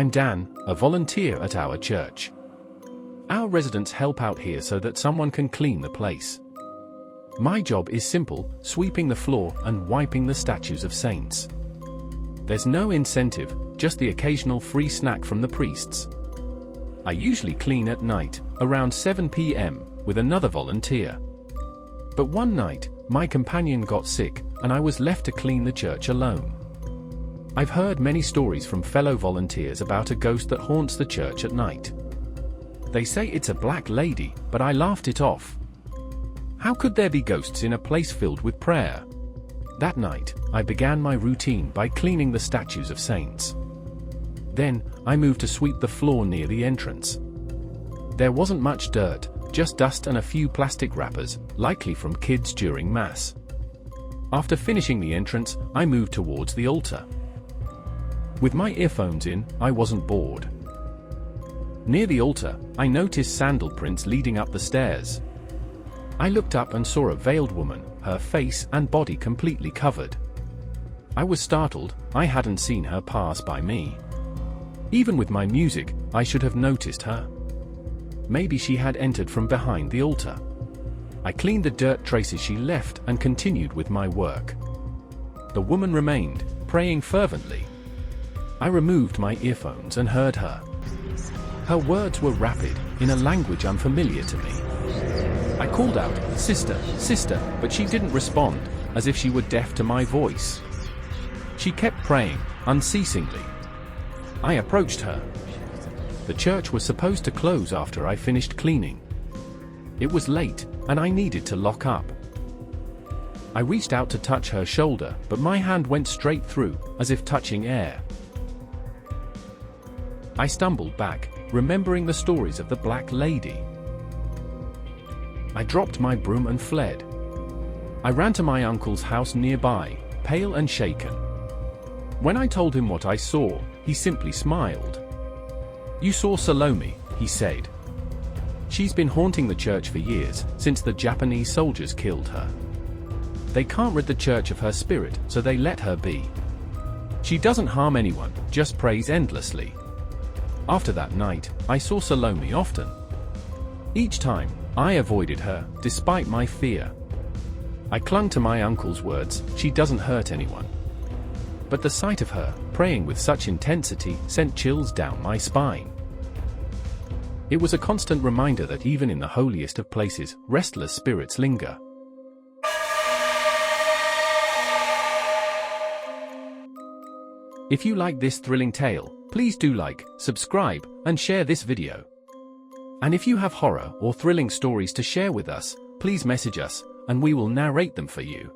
I'm Dan, a volunteer at our church. Our residents help out here so that someone can clean the place. My job is simple, sweeping the floor and wiping the statues of saints. There's no incentive, just the occasional free snack from the priests. I usually clean at night, around 7 p.m., with another volunteer. But one night, my companion got sick, and I was left to clean the church alone. I've heard many stories from fellow volunteers about a ghost that haunts the church at night. They say it's a black lady, but I laughed it off. How could there be ghosts in a place filled with prayer? That night, I began my routine by cleaning the statues of saints. Then, I moved to sweep the floor near the entrance. There wasn't much dirt, just dust and a few plastic wrappers, likely from kids during Mass. After finishing the entrance, I moved towards the altar. With my earphones in, I wasn't bored. Near the altar, I noticed sandal prints leading up the stairs. I looked up and saw a veiled woman, her face and body completely covered. I was startled, I hadn't seen her pass by me. Even with my music, I should have noticed her. Maybe she had entered from behind the altar. I cleaned the dirt traces she left and continued with my work. The woman remained, praying fervently. I removed my earphones and heard her. Her words were rapid, in a language unfamiliar to me. I called out, "Sister, sister," but she didn't respond, as if she were deaf to my voice. She kept praying, unceasingly. I approached her. The church was supposed to close after I finished cleaning. It was late, and I needed to lock up. I reached out to touch her shoulder, but my hand went straight through, as if touching air. I stumbled back, remembering the stories of the black lady. I dropped my broom and fled. I ran to my uncle's house nearby, pale and shaken. When I told him what I saw, he simply smiled. "You saw Salome," he said. "She's been haunting the church for years, since the Japanese soldiers killed her. They can't rid the church of her spirit, so they let her be. She doesn't harm anyone, just prays endlessly." After that night, I saw Salome often. Each time, I avoided her, despite my fear. I clung to my uncle's words, "She doesn't hurt anyone." But the sight of her, praying with such intensity, sent chills down my spine. It was a constant reminder that even in the holiest of places, restless spirits linger. If you like this thrilling tale, please do like, subscribe, and share this video. And if you have horror or thrilling stories to share with us, please message us, and we will narrate them for you.